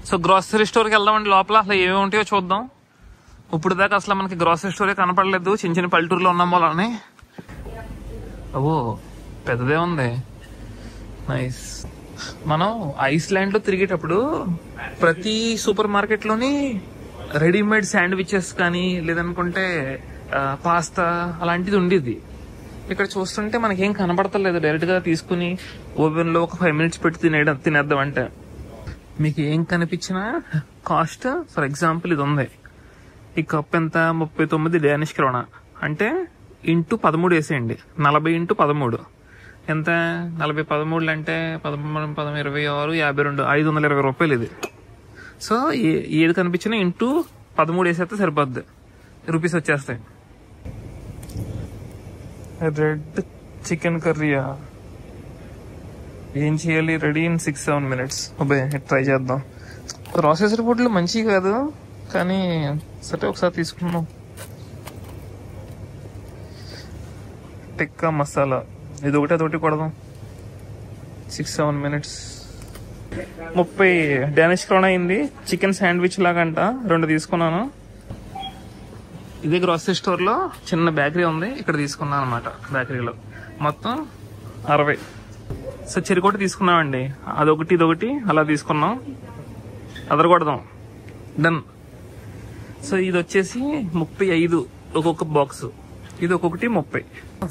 So grocery స్టోర్కి వెళ్దామండి. లోపల అసలు ఏమేమి ఉంటాయో చూద్దాం. ఇప్పుడు దాకా అసలు మనకి గ్రాసరీ స్టోరే కనపడలేదు, చిన్న చిన్న పల్లెటూరులో ఉన్నాం వాళ్ళని. ఓ పెద్దదే ఉంది, నైస్. మనం ఐస్లాండ్ లో తిరిగేటప్పుడు ప్రతి సూపర్ మార్కెట్ లోని రెడీమేడ్ శాండ్విచెస్ కానీ లేదనుకుంటే పాస్తా అలాంటిది ఉండేది. ఇక్కడ చూస్తుంటే మనకేం కనబడతలేదు. డైరెక్ట్ గా తీసుకుని ఓవెన్ లో ఒక 5 minutes పెట్టి తినేద్దాం అంటే. మీకు ఏం కనిపించినా కాస్ట్, ఫర్ ఎగ్జాంపుల్ ఇది ఉంది, ఈ కప్ ఎంత 39 డానిష్ క్రోనా అంటే ఇంటూ 13 వేసేయండి. 40 × 13 ఎంత? 40 13 అంటే 13 26 52 520 రూపాయలు ఇది. సో ఏది కనిపించినా ఇంటూ 13 వేసేస్తే సరిపోద్ది, రూపీస్ వచ్చేస్తాయి. రెడ్ చికెన్ కర్రీయా? ఏం చేయాలి? Ready in 6-7 minutes. అబ్బాయి ట్రై చేద్దాం. ప్రాసెసర్ ఫుడ్లు మంచివి కాదు కానీ సరే ఒకసారి తీసుకున్నాం. టిక్కా మసాలా ఇది అదొకటి కొడదాం. 6-7 minutes. 30 డానిష్ క్రోనా అయింది. చికెన్ శాండ్విచ్ లాగంట 2 తీసుకున్నాను. ఇదే గ్రాసరీ స్టోర్ లో చిన్న బేకరీ ఉంది, ఇక్కడ తీసుకున్నాను అనమాట. బేకరీలో మొత్తం 60. సో చెరికోటి తీసుకున్నామండి, అదొకటి ఇదొకటి అలా తీసుకున్నాం. అదరగొడదాం, డన్. సో ఇది వచ్చేసి 35 ఒక్కొక్క బాక్స్, ఇది ఒక్కొక్కటి 30.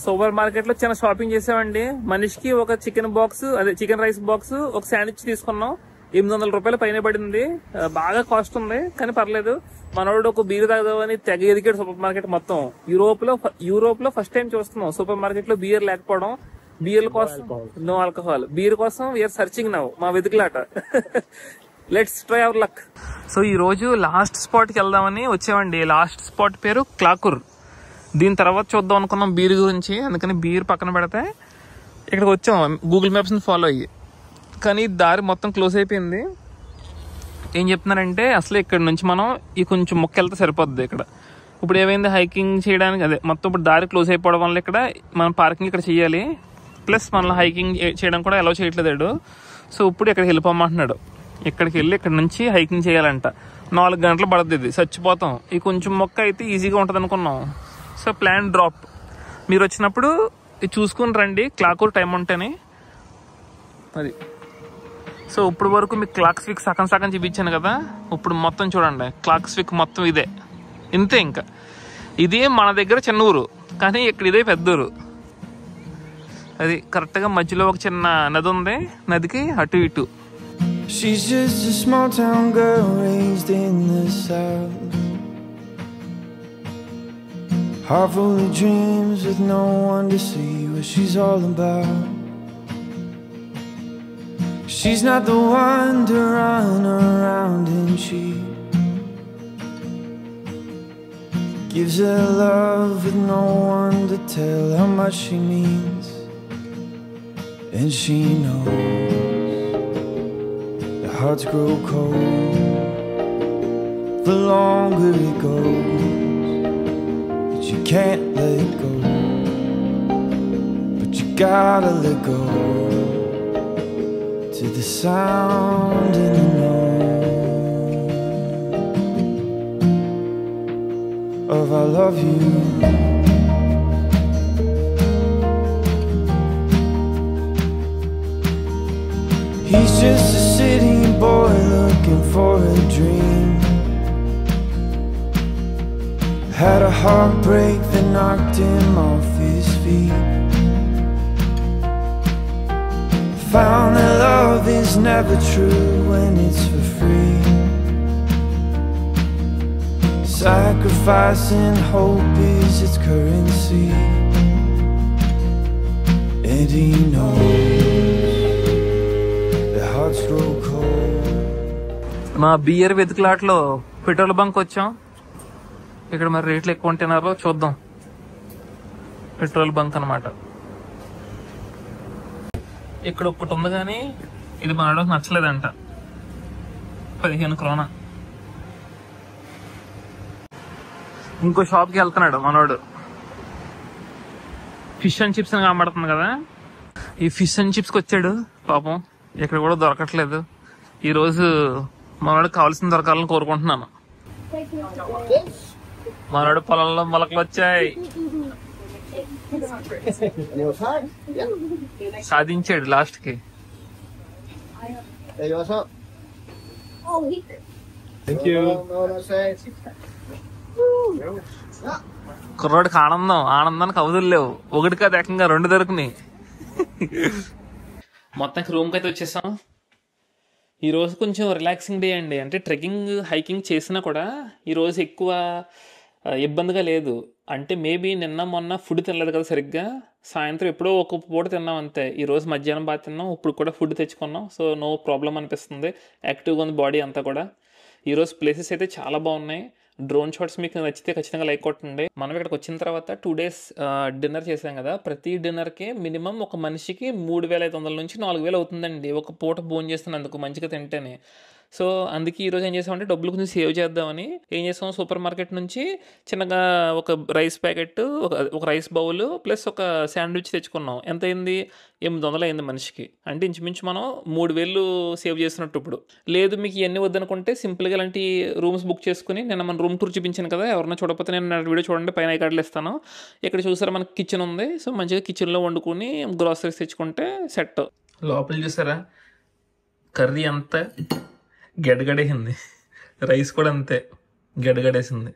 సూపర్ మార్కెట్ లో చిన్న షాపింగ్ చేసామండి. మనిషికి ఒక చికెన్ బాక్స్, అదే చికెన్ రైస్ బాక్స్, ఒక శాండ్విచ్ తీసుకున్నాం. 800 రూపాయలు పైన పడింది. బాగా కాస్ట్ ఉంది కానీ పర్లేదు. మనోడు ఒక బీర్ తాగదామని తెగ ఎదిగాడు సూపర్ మార్కెట్ మొత్తం. యూరోప్ లో ఫస్ట్ టైం చూస్తున్నాం సూపర్ మార్కెట్ లో బీర్ లేకపోవడం. బీర్ కోసం, నో ఆల్కహాల్, బీర్ కోసం వీఆర్ సర్చింగ్ నౌ, మా వెతుకులాట. Let's try our luck. So ఈ రోజు లాస్ట్ స్పాట్ కి వెళ్దామని వచ్చామండి. లాస్ట్ స్పాట్ పేరు క్లాకూర్. దీని తర్వాత చూద్దాం అనుకున్నాం బీర్ గురించి, అందుకని బీర్ పక్కన పెడితే ఇక్కడికి వచ్చాం గూగుల్ మ్యాప్స్ ని ఫాలో అయ్యి. కానీ దారి మొత్తం క్లోజ్ అయిపోయింది. ఏం చెప్తున్నారంటే అసలు ఇక్కడ నుంచి మనం ఈ కొంచెం మొక్క వెళ్తే సరిపోద్ది. ఇక్కడ ఇప్పుడు ఏమైంది, హైకింగ్ చేయడానికి అదే మొత్తం ఇప్పుడు దారి క్లోజ్ అయిపోవడం వల్ల ఇక్కడ మనం పార్కింగ్ ఇక్కడ చేయాలి. ప్లస్ మనల్ని హైకింగ్ చేయడం కూడా అలౌ చేయట్లేదు. సో ఇప్పుడు ఇక్కడికి వెళ్ళిపోమంటున్నాడు. ఇక్కడికి వెళ్ళి ఇక్కడ నుంచి హైకింగ్ చేయాలంట. 4 గంటలు పడుతుంది, ఇది చచ్చిపోతాం. ఈ కొంచెం మొక్క అయితే ఈజీగా ఉంటుంది అనుకున్నాం. So plan drop. మీరు వచ్చినప్పుడు ఇది చూసుకుని రండి, క్లాకూర్ టైం ఉంటేనే అది. సో ఇప్పుడు వరకు మీకు క్లాక్స్ విక్ సగం చూపించాను కదా, ఇప్పుడు మొత్తం చూడండి. క్లాక్స్ విక్ మొత్తం ఇదే, ఇంతే. ఇంకా ఇదే మన దగ్గర చిన్న ఊరు కానీ ఇక్కడ ఇదే పెద్ద ఊరు. అది కరెక్ట్ గా మధ్యలో ఒక చిన్న నది ఉంది, నదికి అటు ఇటు. She's just a small town girl raised in the south, heart full of dreams with no one to see what she's all about. She's not the one to run around and she gives her love with no one to tell how much she means. And she knows the hearts grow cold the longer it goes, but you can't let go, but you gotta let go to the sound in the noise of I love you. He's just a city boy looking for a dream. Had a heartbreak that knocked him off his feet. Found that love is never true when it's for free. Sacrifice and hope is its currency. And he knows the hearts grow cold. మా beer వెతుకులాట్లో petrol bunk వచ్చాం. ఇక్కడ మరి రేట్లు ఎక్కువ ఉంటున్నారో చూద్దాం. Petrol bunk అన్నమాట. ఇక్కడ ఒక్కటి ఉంది కానీ ఇది మనకు నచ్చలేదంట. 15 క్రోనా. ఇంకో షాప్కి వెళ్తున్నాడు మనోడు. ఫిష్ అండ్ చిప్స్ అని కనబడుతుంది కదా, ఈ ఫిష్ అండ్ చిప్స్కి వచ్చాడు. పాపం ఇక్కడ కూడా దొరకట్లేదు. ఈరోజు మనోడు కావాల్సిన దొరకాలని కోరుకుంటున్నాను. మనోడు పొలంలో మొలకలు వచ్చాయి, సాధించాడు లాస్ట్ కి. కుర్రోడికి ఆనందానికి అవధులు లేవు. ఒకటి కాదు, ఏకంగా 2 దొరికినాయి. మొత్తానికి రూమ్కి అయితే వచ్చేసాం. ఈరోజు కొంచెం రిలాక్సింగ్ డే అండి. అంటే ట్రెక్కింగ్ హైకింగ్ చేసినా కూడా ఈరోజు ఎక్కువ ఇబ్బందిగా లేదు. అంటే మేబీ నిన్న మొన్న ఫుడ్ తినలేదు కదా సరిగ్గా, సాయంత్రం ఎప్పుడో ఒక పూట తిన్నాం అంతే. ఈరోజు మధ్యాహ్నం బాగా తిన్నాం, ఇప్పుడు కూడా ఫుడ్ తెచ్చుకున్నాం. సో నో ప్రాబ్లం అనిపిస్తుంది, యాక్టివ్గా ఉంది బాడీ అంతా కూడా. ఈరోజు ప్లేసెస్ అయితే చాలా బాగున్నాయి. డ్రోన్ షాట్స్ మీకు నచ్చితే ఖచ్చితంగా లైక్ కొట్టండి. మనం ఇక్కడికి వచ్చిన తర్వాత 2 days డిన్నర్ చేసాం కదా. ప్రతి డిన్నర్కి మినిమం ఒక మనిషికి 3,500 నుంచి 4,000 అవుతుందండి, ఒక పూట భోజనం చేస్తున్నందుకు మంచిగా తింటేనే. సో అందుకే ఈరోజు ఏం చేసామంటే డబ్బులు కొంచెం సేవ్ చేద్దామని ఏం చేసాం, సూపర్ మార్కెట్ నుంచి చిన్నగా ఒక రైస్ ప్యాకెట్, ఒక రైస్ బౌల్ ప్లస్ ఒక శాండ్విచ్ తెచ్చుకున్నాం. ఎంత అయింది? 800 అయింది మనిషికి. అంటే ఇంచుమించు మనం 3,000 సేవ్ చేసినట్టు. ఇప్పుడు లేదు మీకు ఇవన్నీ వద్దనుకుంటే సింపుల్గా ఇలాంటి రూమ్స్ బుక్ చేసుకుని, నేను మన రూమ్ టూర్ చూపించాను కదా, ఎవరైనా చూడకపోతే నేను వీడియో చూడండి, పైన ఐకార్డులు ఇస్తాను. ఇక్కడ చూసారా మనకి కిచెన్ ఉంది. సో మంచిగా కిచెన్లో వండుకొని గ్రాసరీస్ తెచ్చుకుంటే సెట్. లోపల చూసారా కర్రీ అంతా గడ్డగడేసింది, రైస్ కూడా అంతే గడ్డగడేసింది.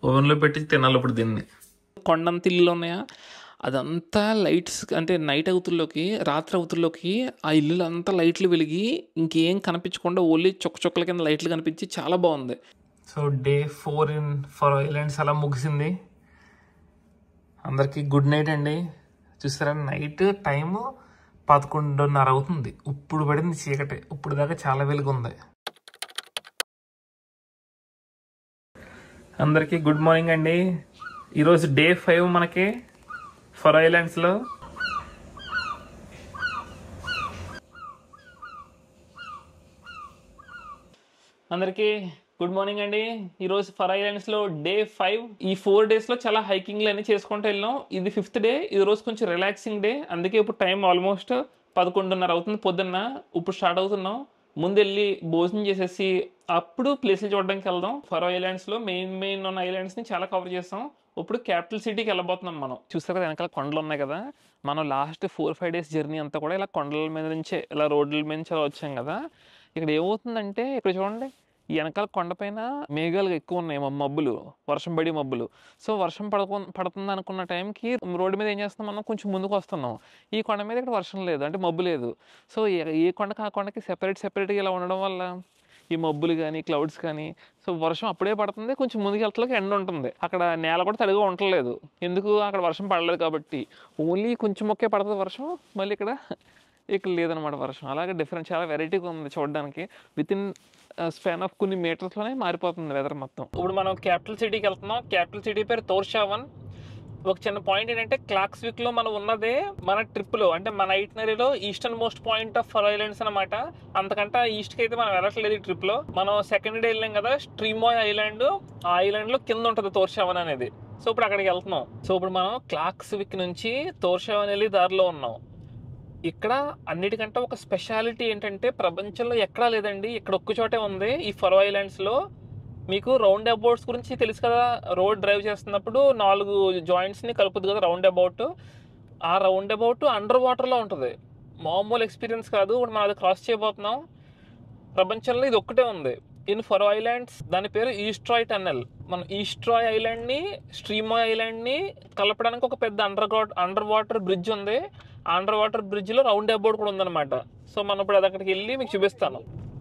ఓవెన్లో పెట్టి తినాలి ఇప్పుడు దీన్ని. కొండంత ఇల్లులు ఉన్నాయా, అదంతా లైట్స్, అంటే నైట్ అవుతుల్లోకి, రాత్రి అవుతుల్లోకి ఆ ఇల్లులు అంతా లైట్లు వెలిగి ఇంకేం కనిపించకుండా ఓన్లీ చుక్కల కింద లైట్లు కనిపించి చాలా బాగుంది. So day 4 in for islands అలా ముగిసింది. అందరికీ గుడ్ నైట్ అండి. చూసారా నైట్ టైము 11:30 అవుతుంది. ఇప్పుడు పడింది చీకటి, ఇప్పుడు దాకా చాలా వెలుగుంది. అందరికీ గుడ్ మార్నింగ్ అండి. ఈరోజు డే 5 మనకి ఫర్ ఐలాండ్స్లో. అందరికీ గుడ్ మార్నింగ్ అండి. ఈరోజు ఫర్ ఐలాండ్స్లో డే 5. ఈ 4 daysలో చాలా హైకింగ్లు అన్నీ చేసుకుంటూ వెళ్ళాం. ఇది 5th డే. ఈ రోజు కొంచెం రిలాక్సింగ్ డే. అందుకే ఇప్పుడు టైం ఆల్మోస్ట్ 11:30 అవుతుంది పొద్దున్న. ఇప్పుడు స్టార్ట్ అవుతున్నాం. ముందు వెళ్ళి భోజనం చేసేసి అప్పుడు ప్లేస్లు చూడడానికి వెళ్దాం. ఫర్ ఐలాండ్స్లో మెయిన్ ఉన్న ఐలాండ్స్ని చాలా కవర్ చేస్తాం. ఇప్పుడు క్యాపిటల్ సిటీకి వెళ్ళబోతున్నాం మనం. చూస్తారు కదా వెనకాల కొండలు ఉన్నాయి కదా. మనం లాస్ట్ 4-5 days జర్నీ అంతా కూడా ఇలా కొండల మీద నుంచే, ఇలా రోడ్ల మీద నుంచి అలా వచ్చాం కదా. ఇక్కడ ఏమవుతుందంటే, ఇక్కడ చూడండి ఈ వెనకాల కొండపైన మేఘాలు ఎక్కువ ఉన్నాయి, మబ్బులు, వర్షం పడి మబ్బులు. సో వర్షం పడుతుంది అనుకున్న టైంకి రోడ్డు మీద ఏం చేస్తున్నాం, మనం కొంచెం ముందుకు వస్తున్నాం. ఈ కొండ మీద ఇక్కడ వర్షం లేదు, అంటే మబ్బు లేదు. సో ఏ కొండకి ఆ కొండకి సెపరేట్గా ఇలా ఉండడం వల్ల ఈ మబ్బులు కానీ క్లౌడ్స్ కానీ, సో వర్షం అప్పుడే పడుతుంది, కొంచెం ముందుకు వెళ్తలోకి ఎండ ఉంటుంది. అక్కడ నేల కూడా తడిగా ఉండలేదు, ఎందుకు అక్కడ వర్షం పడలేదు కాబట్టి. ఓన్లీ కొంచెం మొక్కే పడుతుంది వర్షం, మళ్ళీ ఇక్కడ లేదనమాట వర్షం. అలాగే డిఫరెంట్, చాలా వెరైటీగా ఉంది చూడడానికి. వితిన్ స్పాన్ ఆఫ్ కొన్ని మీటర్స్లోనే మారిపోతుంది వెదర్ మొత్తం. ఇప్పుడు మనం క్యాపిటల్ సిటీకి వెళ్తున్నాం. క్యాపిటల్ సిటీ పేరు తోర్షావన్. ఒక చిన్న పాయింట్ ఏంటంటే, క్లాక్స్విక్లో మనం ఉన్నదే మన ట్రిప్లో, అంటే మన ఐటినరీలో easternmost point of Faroe islands అనమాట. అంతకంటే ఈస్ట్కి అయితే మనం వెళ్ళట్లేదు ఈ ట్రిప్లో. మనం సెకండ్ డే వెళ్ళాం కదా స్ట్రీమాయ్ ఐలాండ్, ఆ ఐలాండ్లో కింద ఉంటుంది తోర్షావన్ అనేది. సో ఇప్పుడు అక్కడికి వెళ్తున్నాం. సో ఇప్పుడు మనం క్లాక్స్విక్ నుంచి తోర్షావన్ వెళ్ళి దారిలో ఉన్నాం. ఇక్కడ అన్నిటికంటే ఒక స్పెషాలిటీ ఏంటంటే, ప్రపంచంలో ఎక్కడా లేదండి, ఇక్కడ ఒక్క చోటే ఉంది ఈ ఫరో ఐలాండ్స్లో. మీకు రౌండ్ అబౌట్స్ గురించి తెలుసు కదా, రోడ్ డ్రైవ్ చేస్తున్నప్పుడు 4 జాయింట్స్ని కలుపుతుంది కదా రౌండ్ అబౌట్. ఆ రౌండ్ అబౌట్ అండర్ వాటర్లో ఉంటుంది. మామూలు ఎక్స్పీరియన్స్ కాదు. ఇప్పుడు మనం అది క్రాస్ చేయబోతున్నాం. ప్రపంచంలో ఇది ఒక్కటే ఉంది ఇన్ ఫరో ఐలాండ్స్. దాని పేరు ఈస్ట్రాయ్ టన్నెల్. మనం ఈస్ట్రాయ్ ఐలాండ్ని స్ట్రీమాయ్ ఐలాండ్ని కలపడానికి ఒక పెద్ద అండర్ వాటర్ బ్రిడ్జ్ ఉంది. అండర్ వాటర్ బ్రిడ్జ్లో రౌండ్ అబౌట్ కూడా ఉందన్నమాట. సో మనం ఇప్పుడు అది అక్కడికి వెళ్ళి మీకు చూపిస్తాను.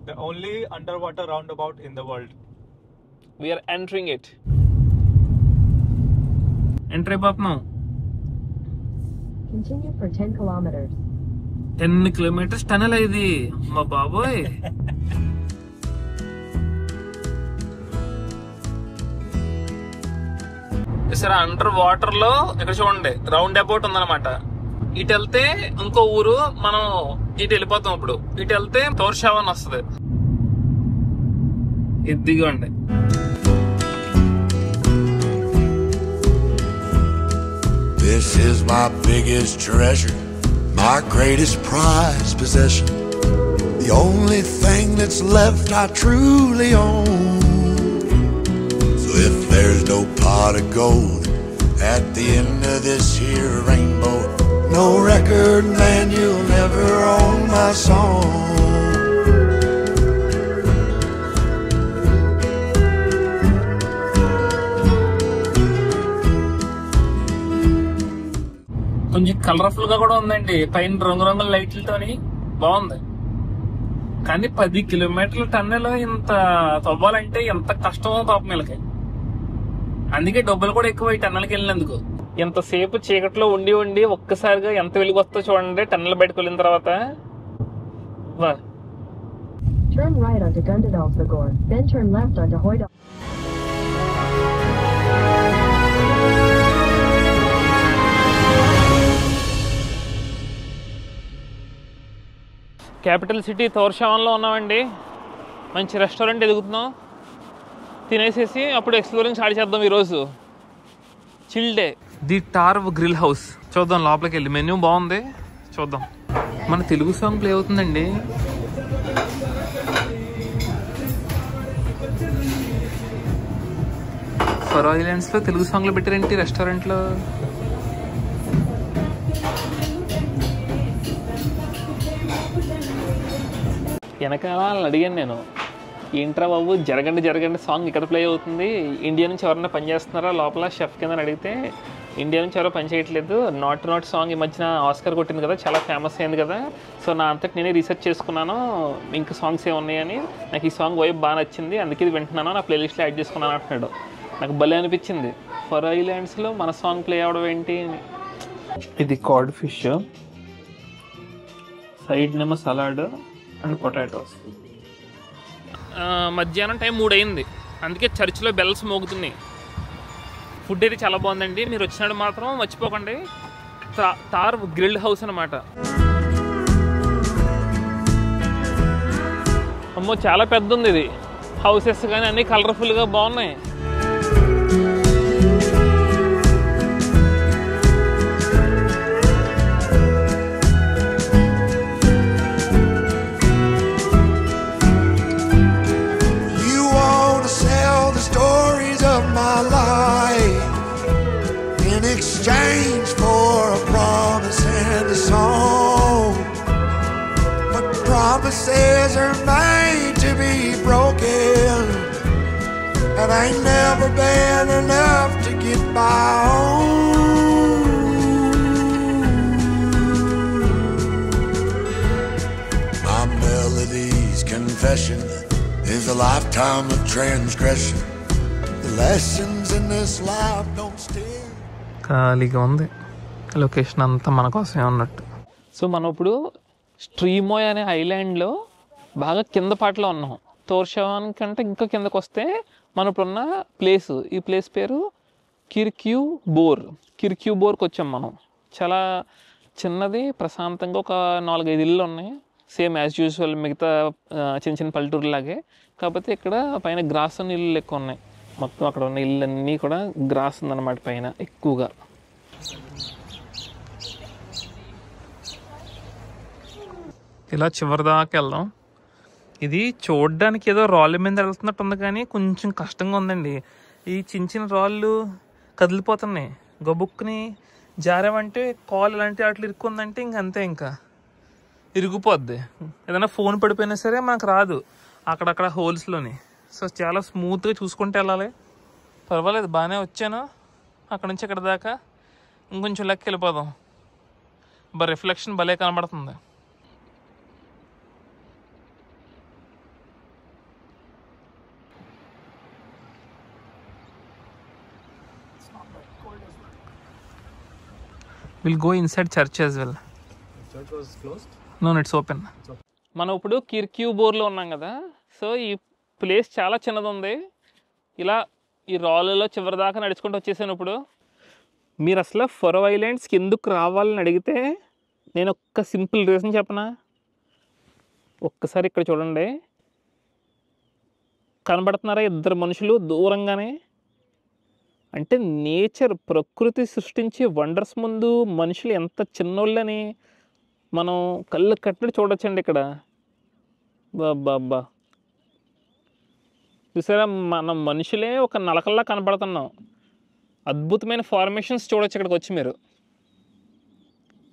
The only underwater roundabout in the world. We are entering it. Enter అయిపోతున్నాం. Continue for 10 kilometers. 10 kilometers tunnel ఇది, మా బాబోయ్. సరే అండర్ వాటర్ లో ఇక్కడ చూడండి రౌండ్ అబౌట్ ఉందన్నమాట. ఇటు వెళ్తే ఇంకో ఊరు, మనం ఇటు వెళ్ళిపోతాం. ఇప్పుడు ఇటు వెళ్తే తోర్షావన్ వస్తుంది. ఇదిగోండి. This is my biggest treasure, my greatest prized possession. The only thing that's left I truly own. So if there's no pot of gold at the end of this here rainbow, no record man, you'll never own my song. కొంచెం colourful గా కూడా ఉందండి, పైన రంగురంగుల లైట్లతోని బాగుంది. కానీ 10 కిలోమీటర్ల టన్నెలో ఇంత తవ్వాలంటే ఎంత కష్టమో పాపం వీళ్ళకి. అందుకే డబ్బులు కూడా ఎక్కువ ఈ టన్నెల్కి వెళ్ళినందుకు. ఎంతసేపు చీకట్లో ఉండి ఉండి ఒక్కసారిగా ఎంత వెలుగు వస్తుందో చూడండి టన్నెల్ బయటకు వెళ్ళిన తర్వాత. Turn right onto Gundadalsnagor, then turn left onto Hoydal. Capital city తోర్షావన్లో ఉన్నామండి. మంచి రెస్టారెంట్ ఎదుగుతున్నాం, తినేసేసి అప్పుడు ఎక్స్ప్లోరింగ్ స్టార్ట్ చేద్దాం ఈరోజు. Chill day. The Tarv grill house. చూద్దాం లోపలికి వెళ్ళి. మెన్యూ బాగుంది, చూద్దాం. మన తెలుగు సాంగ్ ప్లే అవుతుందండి. ఫరో ఐలాండ్స్లో తెలుగు సాంగ్లు పెట్టారేంటి రెస్టారెంట్లో? వెనకాల అడిగాను నేను, ఏంట్రా బాబు జరగండి జరగండి సాంగ్ ఇక్కడ ప్లే అవుతుంది, ఇండియా నుంచి ఎవరైనా పనిచేస్తున్నారా లోపల షెఫ్ కింద అడిగితే ఇండియా నుంచి ఎవరో పని చేయట్లేదు, నాట్ సాంగ్ ఈ మధ్యన ఆస్కర్ కొట్టింది కదా, చాలా ఫేమస్ అయింది కదా, సో నా అంతటి నేనే రీసెర్చ్ చేసుకున్నాను ఇంకా సాంగ్స్ ఏమున్నాయని, నాకు ఈ సాంగ్ వైబ్ బాగా నచ్చింది అందుకే ఇది వింటున్నాను, నా ప్లేలిస్ట్లో యాడ్ చేసుకున్నాను అంటున్నాడు. నాకు భలే అనిపించింది, ఫర్ ఐలాండ్స్లో మన సాంగ్ ప్లే అవడం ఏంటి. ఇది కార్డ్ ఫిష్, సైడ్ నేమో సలాడ్ అండ్ పొటాటోస్. మధ్యాహ్నం టైం 3 అయింది, అందుకే చర్చిలో బెల్స్ మోగుతున్నాయి. ఫుడ్ అయితే చాలా బాగుందండి, మీరు వచ్చినప్పుడు మాత్రం మర్చిపోకండి. టార్వ్ గ్రిల్డ్ హౌస్ అనమాట. అమ్మో చాలా పెద్ద ఉంది ఇది, హౌసెస్ కానీ అన్నీ కలర్ఫుల్గా బాగున్నాయి. Exchange for a promise and a song, but promises are made to be broken, and ain't never been enough to get by on. My melody's confession is a lifetime of transgression. The lessons in this life don't stay. ఖాళీగా ఉంది, location అంతా మన కోసమే ఉన్నట్టు. So మనం ఇప్పుడు స్ట్రీమోయ్ అనే ఐలాండ్లో బాగా కింద పాటలో ఉన్నాం. తోర్షావన్ కంటే ఇంకా కిందకు వస్తే మనం ఇప్పుడున్న ప్లేస్, ఈ ప్లేస్ పేరు కిర్క్యూ బోర్కి వచ్చాం మనం. చాలా చిన్నది, ప్రశాంతంగా ఒక 4-5 ఇళ్ళు ఉన్నాయి, సేమ్ యాజ్ యూజువల్ మిగతా చిన్న చిన్న పల్లెటూరులాగే. కాకపోతే ఇక్కడ పైన గ్రాస్ ఉన్న ఇళ్ళు ఎక్కువ ఉన్నాయి. మొత్తం అక్కడ ఉన్న ఇళ్ళన్నీ కూడా గ్రాస్ ఉందన్నమాట పైన ఎక్కువగా. ఇలా చివరి దాకా వెళ్దాం. ఇది చూడడానికి ఏదో రాళ్ళ మీద వెళ్తున్నట్టు ఉంది కానీ కొంచెం కష్టంగా ఉందండి. ఈ చిన్న చిన్న రాళ్ళు కదిలిపోతున్నాయి, గబుక్కుని జారేమంటే కాల్ ఇలాంటి వాటిలో ఇరుక్కుందంటే ఇంకంతే, ఇంకా ఇరిగిపోద్ది. ఏదైనా ఫోన్ పడిపోయినా సరే మనకు రాదు అక్కడక్కడ హోల్స్లోని. సో చాలా స్మూత్గా చూసుకుంటూ వెళ్ళాలి. పర్వాలేదు, బాగానే వచ్చాను అక్కడ నుంచి ఇక్కడ దాకా. ఇంకొంచెం లెక్క వెళ్ళిపోదాం. రిఫ్లెక్షన్ భలే కనబడుతుంది. We'll go inside church as well. Church was closed? No, it's open. మనం ఇప్పుడు కిర్క్యూ బోర్లో ఉన్నాం కదా. సో ఈ ప్లేస్ చాలా చిన్నది ఉంది. ఇలా ఈ రాళ్ళలో చివరి దాకా నడుచుకుంటూ వచ్చేసాను. ఇప్పుడు మీరు అసలు ఫరో ఐలాండ్స్కి ఎందుకు రావాలని అడిగితే నేను ఒక్క సింపుల్ రీజన్ చెప్పనా. ఒక్కసారి ఇక్కడ చూడండి, కనబడుతున్నారా 2 మనుషులు దూరంగానే? అంటే నేచర్, ప్రకృతి సృష్టించే వండర్స్ ముందు మనుషులు ఎంత చిన్నోళ్ళని మనం కళ్ళు కట్టినట్టు చూడొచ్చండి. ఇక్కడ బాబ్బా చూసారా, మనం మనుషులే ఒక నలకల్లా కనపడుతున్నాం. అద్భుతమైన ఫార్మేషన్స్ చూడొచ్చు ఇక్కడికి వచ్చి మీరు.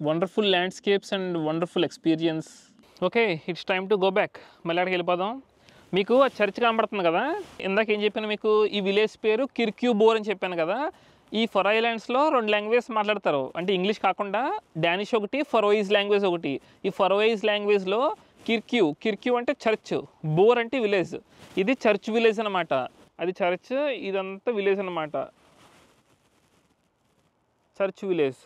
Wonderful landscapes and wonderful experience. Okay, it's time to go back. మళ్ళీ అక్కడికి వెళ్ళిపోదాం. మీకు ఆ చర్చ్ కనబడుతుంది కదా, ఇందాక ఏం చెప్పాను మీకు, ఈ విలేజ్ పేరు కిర్క్యూబోర్ అని చెప్పాను కదా. ఈ ఫరో ఐలాండ్స్లో 2 లాంగ్వేజెస్ మాట్లాడతారు, అంటే ఇంగ్లీష్ కాకుండా డానిష్ ఒకటి, ఫరోయిజ్ లాంగ్వేజ్ ఒకటి. ఈ ఫరోయిజ్ లాంగ్వేజ్లో కిర్క్యూ అంటే చర్చ్, బోర్ అంటే విలేజ్. ఇది చర్చ్ విలేజ్ అనమాట, అది చర్చ్, ఇదంతా విలేజ్ అనమాట, చర్చ్ విలేజ్.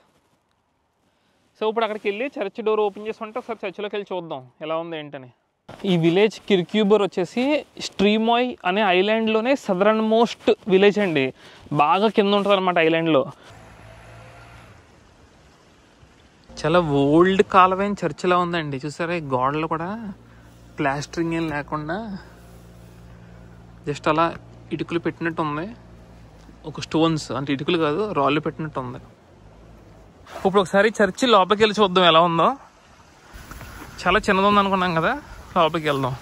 సో ఇప్పుడు అక్కడికి వెళ్ళి చర్చ్ డోర్ ఓపెన్ చేసుకుంటే ఒకసారి చర్చ్లోకి వెళ్ళి చూద్దాం ఎలా ఉంది ఏంటని. ఈ విలేజ్ కిర్క్యూబోర్ వచ్చేసి స్ట్రీమాయ్ అనే ఐలాండ్లోనే సదరన్ మోస్ట్ విలేజ్ అండి, బాగా కింద ఉంటుంది అనమాట ఐలాండ్లో. చాలా ఓల్డ్ కాలమైన చర్చ్లా ఉందండి. చూసారా, ఈ గోడలు కూడా ప్లాస్టరింగ్ ఏం లేకుండా జస్ట్ అలా ఇటుకలు పెట్టినట్టు ఉంది, ఒక స్టోన్స్ అంటే ఇటుకలు కాదు రాళ్ళు పెట్టినట్టు ఉంది. ఇప్పుడు ఒకసారి చర్చి లోపలికి వెళ్ళి చూద్దాం ఎలా ఉందో. చాలా చిన్నది ఉంది అనుకున్నాం కదా, లోపలికి వెళ్దాం.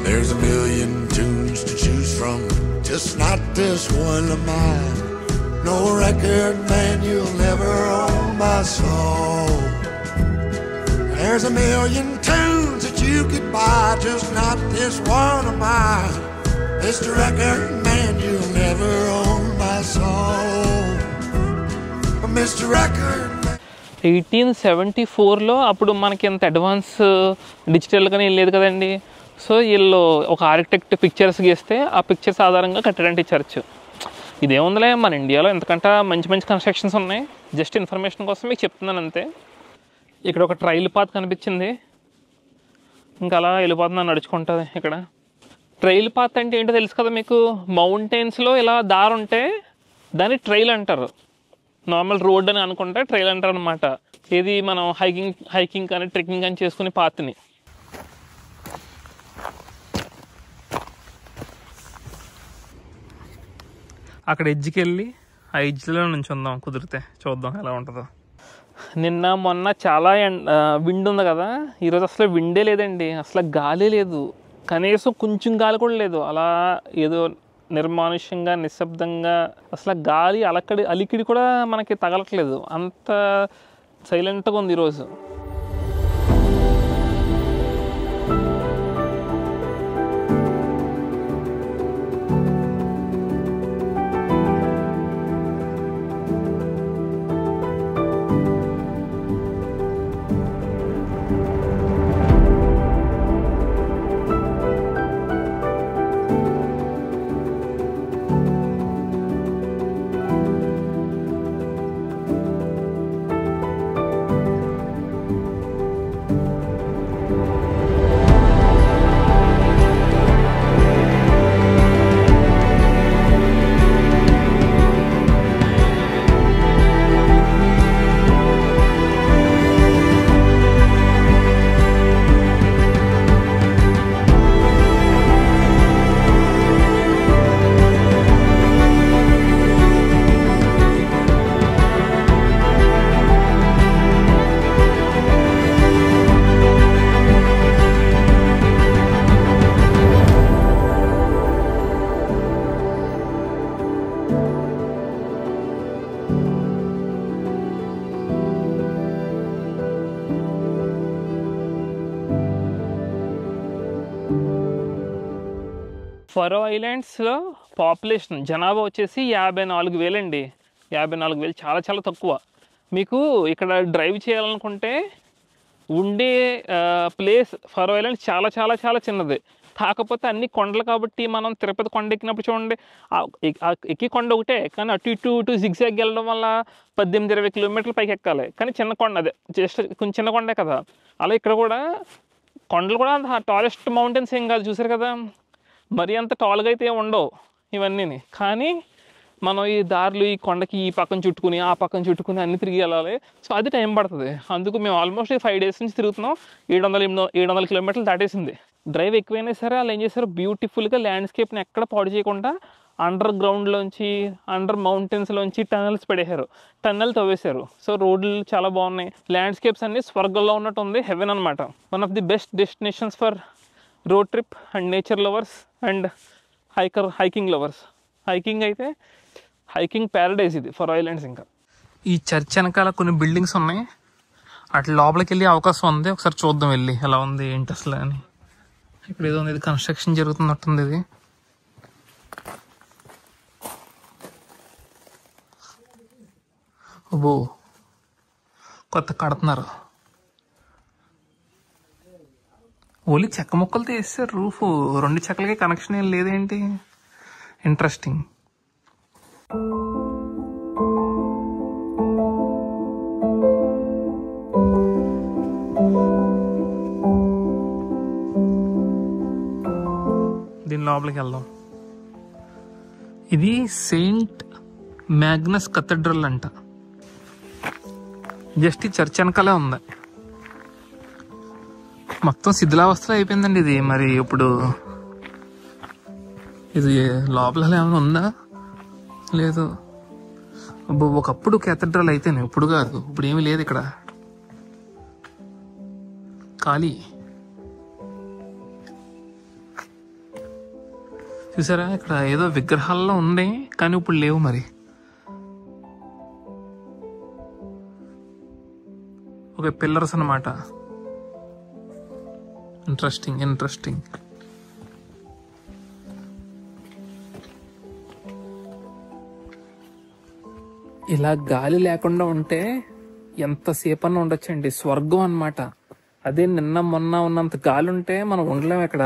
There's a million tunes to choose from, just not this one of mine. No record man, you'll never own my soul. There's a million tunes that you could buy, just not this one of mine. Mr. Record man, you'll never own my soul. Mr. Record man. 1874లో అప్పుడు మనకి ఎంత advance డిజిటల్గానే ఏం లేదు కదండి. So వీళ్ళు ఒక architect pictures గీస్తే ఆ పిక్చర్స్ ఆధారంగా కట్టడానికి చర్చ్. ఇదేముందిలే, మన ఇండియాలో ఎంతకంటే మంచి మంచి కన్స్ట్రక్షన్స్ ఉన్నాయి, జస్ట్ ఇన్ఫర్మేషన్ కోసం మీకు చెప్తున్నాను అంతే. ఇక్కడ ఒక ట్రైల్ పాత్ కనిపించింది, ఇంకా అలా వెళ్ళిపోతున్నాను నడుచుకుంటుంది. ఇక్కడ ట్రైల్ పాత్ అంటే ఏంటో తెలుసు కదా మీకు, మౌంటైన్స్లో ఇలా దారి ఉంటే దాన్ని ట్రైల్ అంటారు. నార్మల్ రోడ్ అని అనుకుంటే ట్రైల్ అంటారు అనమాట. ఇది మనం హైకింగ్ కానీ ట్రెక్కింగ్ కానీ చేసుకునే పాత్ని. అక్కడ ఎడ్జ్కి వెళ్ళి ఆ ఎడ్జ్లో నుంచి ఉందాం, కుదిరితే చూద్దాం ఎలా ఉంటుందో. నిన్న మొన్న చాలా విండ్ ఉంది కదా, ఈరోజు అసలు విండే లేదండి, అసలు గాలి లేదు, కనీసం కొంచెం గాలి కూడా లేదు. అలా ఏదో నిర్మానుష్యంగా నిశ్శబ్దంగా, అసలు గాలి అలికిడి కూడా మనకి తగలట్లేదు, అంత సైలెంట్గా ఉంది ఈరోజు. ఫరో ఐలాండ్స్లో పాపులేషన్ జనాభా వచ్చేసి 54,000 అండి. 54,000 చాలా చాలా తక్కువ. మీకు ఇక్కడ డ్రైవ్ చేయాలనుకుంటే ఉండే ప్లేస్ ఫరో ఐలాండ్ చాలా చాలా చాలా చిన్నది. కాకపోతే అన్ని కొండలు కాబట్టి మనం తిరుపతి కొండ ఎక్కినప్పుడు చూడండి, ఎక్కి కొండ ఒకటే కానీ అటు ఇటు జిగ్జాగ్ వెళ్ళడం వల్ల 18-20 కిలోమీటర్లు పైకి ఎక్కాలి. కానీ చిన్న కొండ, అదే జస్ట్ కొంచెం చిన్న కొండే కదా. అలా ఇక్కడ కూడా కొండలు కూడా టాలెస్ట్ మౌంటైన్స్ ఏం కాదు, చూసారు కదా, మరి అంత టాల్గా అయితే ఏమి ఉండవు ఇవన్నీ. కానీ మనం ఈ దారులు ఈ కొండకి ఈ పక్కన చుట్టుకుని ఆ పక్కన చుట్టుకుని అన్నీ తిరిగి వెళ్ళాలి. సో అది టైం పడుతుంది. అందుకు మేము ఆల్మోస్ట్ 5 days నుంచి తిరుగుతున్నాం. 700 కిలోమీటర్లు దాటేసింది. డ్రైవ్ ఎక్కువైనా సరే వాళ్ళు ఏం చేశారు, బ్యూటిఫుల్గా ల్యాండ్స్కేప్ని ఎక్కడ పాడు చేయకుండా అండర్ గ్రౌండ్లోంచి అండర్ మౌంటైన్స్లోంచి టన్నెల్స్ పడేశారు, టన్నెల్ తవ్వేశారు. సో రోడ్లు చాలా బాగున్నాయి, ల్యాండ్స్కేప్స్ అన్నీ స్వర్గంలో ఉన్నట్టు ఉంది, హెవెన్ అనమాట. One of the best destinations for road trip and nature lovers and hiking lovers. Hiking అయితే హైకింగ్ ప్యారడైజ్ ఇది ఫర్ ఐలాండ్స్. ఇంకా ఈ చర్చ్ వెనకాల కొన్ని బిల్డింగ్స్ ఉన్నాయి, అట్లా లోపలికి వెళ్ళే అవకాశం ఉంది. ఒకసారి చూద్దాం వెళ్ళి ఎలా ఉంది ఏంటి అసలు అని. ఇప్పుడు ఏదో ఉంది, ఇది కన్స్ట్రక్షన్ జరుగుతున్నట్టుంది. ఇది ఓ కొత్త కడుతున్నారు. ఓన్లీ చెక్క ముక్కలతో వేస్తారు రూఫ్, 2 చెక్కలకి కనెక్షన్ ఏం లేదేంటి? ఇంట్రెస్టింగ్. దీని లోపలికి వెళ్దాం. ఇది సెయింట్ మ్యాగ్నస్ కథడ్రల్ అంట. జస్ట్ ఈ చర్చ్ వెనకాలే ఉంది, మొత్తం శిథిలావస్థలో అయిపోయిందండి ఇది. మరి ఇప్పుడు ఇది లోపల ఏమైనా ఉందా లేదు? ఒకప్పుడు కేథడ్రల్ అయితేనే, ఇప్పుడు కాదు. ఇప్పుడు ఏమీ లేదు ఇక్కడ, ఖాళీ. చూసారా ఇక్కడ ఏదో విగ్రహాల్లో ఉంది కానీ ఇప్పుడు లేవు. మరి ఒక పిల్లర్స్ అన్నమాట. ఇంట్రెస్టింగ్. ఇలా గాలి లేకుండా ఉంటే ఎంతసేపు అన్నా ఉండొచ్చండి, స్వర్గం అన్నమాట. అదే నిన్న మొన్న ఉన్నంత గాలి ఉంటే మనం ఉండలేము ఇక్కడ.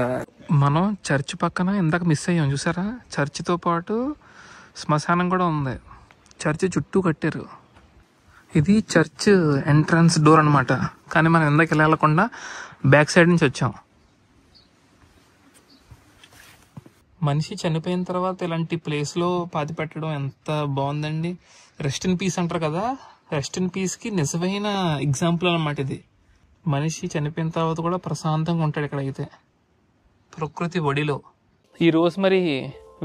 మనం చర్చ్ పక్కన ఇందాక మిస్ అయ్యాం చూసారా, చర్చితో పాటు శ్మశానం కూడా ఉంది. చర్చ్ చుట్టూ కట్టారు. ఇది చర్చ్ ఎంట్రన్స్ డోర్ అనమాట, కానీ మనం ఇందాక వెళ్ళకుండా బ్యాక్ సైడ్ నుంచి వచ్చాం. మనిషి చనిపోయిన తర్వాత ఇలాంటి ప్లేస్లో పాతి పెట్టడం ఎంత బాగుందండి. రెస్ట్ ఇన్ పీస్ అంటారు కదా, రెస్ట్ ఇన్ పీస్కి నిజమైన ఎగ్జాంపుల్ అనమాట ఇది. మనిషి చనిపోయిన తర్వాత కూడా ప్రశాంతంగా ఉంటాడు ఇక్కడైతే, ప్రకృతి ఒడిలో. ఈరోజు మరి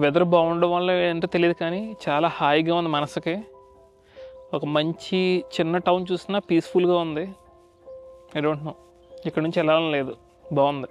వెదర్ బాగుండడం వల్ల ఏంటో తెలియదు కానీ చాలా హాయిగా ఉంది మనసుకి. ఒక మంచి చిన్న టౌన్ చూసినా పీస్ఫుల్గా ఉంది. ఐ డోంట్ నో, ఇక్కడ నుంచి వెళ్ళాలని లేదు, బాగుంది.